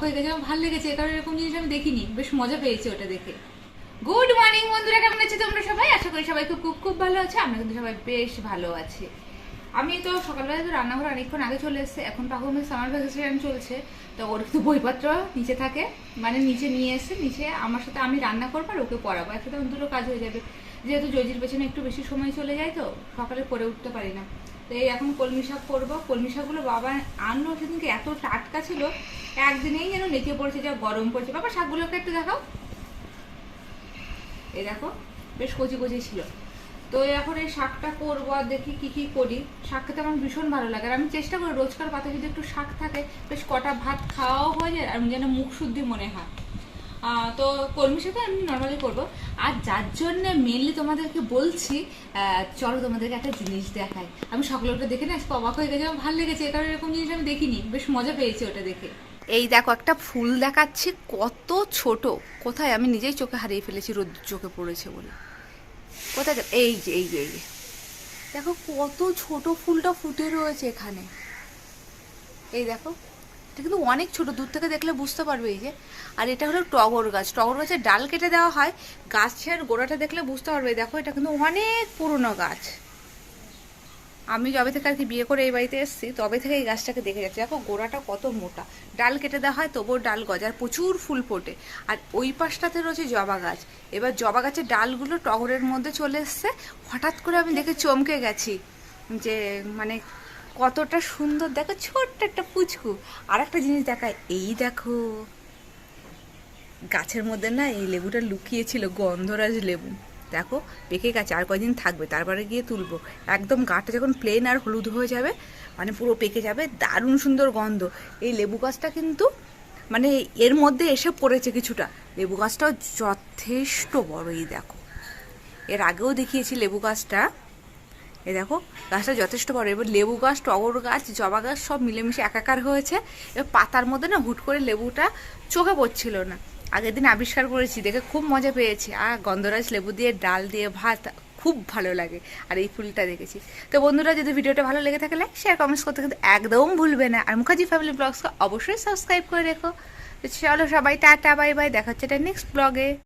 হয়ে গেছে, আমার ভালো লেগেছে, কারণ এরকম জিনিস আমি দেখিনি, বেশ মজা পেয়েছি ওটা দেখে। গুড মর্নিং বন্ধুরা, কেমন আছো তোমরা সবাই? আশা করি সবাই খুব খুব খুব ভালো আছে। আমরা কিন্তু সবাই বেশ ভালো আছি। আমি তো সকালবেলা তো রান্নাঘর অনেকক্ষণ আগে চলে এসেছে। এখন পাকুমের সামার ভ্যাকেশন চলছে, তো ওর কিন্তু বইপত্র নিচে থাকে, মানে নিচে নিয়ে এসে নিচে আমার সাথে আমি রান্না করবো আর ওকে পড়াবো, একসাথে দুটো কাজ হয়ে যাবে। যেহেতু জজির পেছনে একটু বেশি সময় চলে যায়, তো সকালে করে উঠতে পারি না। তো এই এখন কলমি শাক করবো। কলমি শাকগুলো বাবা আনলো সেদিনকে, এত টাটকা ছিল, একদিনেই যেন নেচে পড়ছে, যা গরম পড়ছে। বাবা শাকগুলোকে একটু দেখাও, এই দেখো বেশ কচি কচি ছিল। তো এখন এই শাকটা করবো আর দেখি কি কি করি। শাক খেতে আমার ভীষণ ভালো লাগে, আর আমি চেষ্টা করি রোজকার পাতে যদি একটু শাক থাকে বেশ কটা ভাত খাওয়াও হয়ে যায়, আর যেন মুখ শুদ্ধি মনে হয়। তো কলমি শাকটা আমি নর্মালি করবো। আর যার জন্য মেনলি তোমাদেরকে বলছি, চলো তোমাদেরকে একটা জিনিস দেখাই। আমি সকালে ওটা দেখে না অবাক হয়ে গেছে, আমার ভালো লেগেছে, কারণ এরকম জিনিস আমি দেখিনি, বেশ মজা পেয়েছি ওটা দেখে। এই দেখো একটা ফুল দেখাচ্ছি, কত ছোট, কোথায় আমি নিজেই চোখে হারিয়ে ফেলেছি, রোদ চোখে পড়েছে বলে। কোথায়? এই যে এই যে এই যে দেখো কত ছোট ফুলটা ফুটে রয়েছে এখানে। এই দেখো, এটা কিন্তু অনেক ছোট, দূর থেকে দেখলে বুঝতে পারবে। এই যে, আর এটা হলো টগর গাছ। টগর গাছের ডাল কেটে দেওয়া হয়, গাছের গোড়াটা দেখলে বুঝতে পারবে। দেখো এটা কিন্তু অনেক পুরনো গাছ। আমি যবে থেকে আর কি বিয়ে করে এই বাড়িতে এসেছি, তবে থেকে এই গাছটাকে দেখে যাচ্ছি। দেখো গোড়াটা কত মোটা, ডাল কেটে দেওয়া হয় তবুও ডাল গজার, প্রচুর ফুল ফোটে। আর ওই পাশটাতে রয়েছে জবা গাছ। এবার জবা গাছের ডালগুলো টগরের মধ্যে চলে এসছে। হঠাৎ করে আমি দেখে চমকে গেছি যে মানে কতটা সুন্দর। দেখো ছোট্ট একটা পুচকু। আর একটা জিনিস দেখায়, এই দেখো গাছের মধ্যে না এই লেবুটা লুকিয়েছিল, গন্ধরাজ লেবু। দেখো পেকে গেছে, আর কয়দিন থাকবে, তারপরে গিয়ে তুলবো। একদম গাটা যখন প্লেন আর হলুদ হয়ে যাবে, মানে পুরো পেকে যাবে, দারুণ সুন্দর গন্ধ। এই লেবু গাছটা কিন্তু মানে এর মধ্যে এসে পড়েছে কিছুটা। লেবু গাছটাও যথেষ্ট বড়। এই দেখো, এর আগেও দেখিয়েছি লেবু গাছটা। এই দেখো গাছটা যথেষ্ট বড়। এবার লেবু গাছ, টগর গাছ, জবা গাছ সব মিলেমিশে একাকার হয়েছে। এবার পাতার মধ্যে না হুট করে লেবুটা চোখে পড়ছিল না। আগের দিন আবিষ্কার করেছি, দেখে খুব মজা পেয়েছি। আর গন্ধরাজ লেবু দিয়ে ডাল দিয়ে ভাত খুব ভালো লাগে। আর এই ফুলটা দেখেছি। তো বন্ধুরা, যদি ভিডিওটা ভালো লেগে থাকে লাইক শেয়ার কমেন্টস করতে কিন্তু একদম ভুলবে না। আর মুখার্জি ফ্যামিলি ব্লগসকে অবশ্যই সাবস্ক্রাইব করে রেখো। তো চলো সবাই টাটা বাই বাই, দেখা হচ্ছে এটা নেক্সট ব্লগে।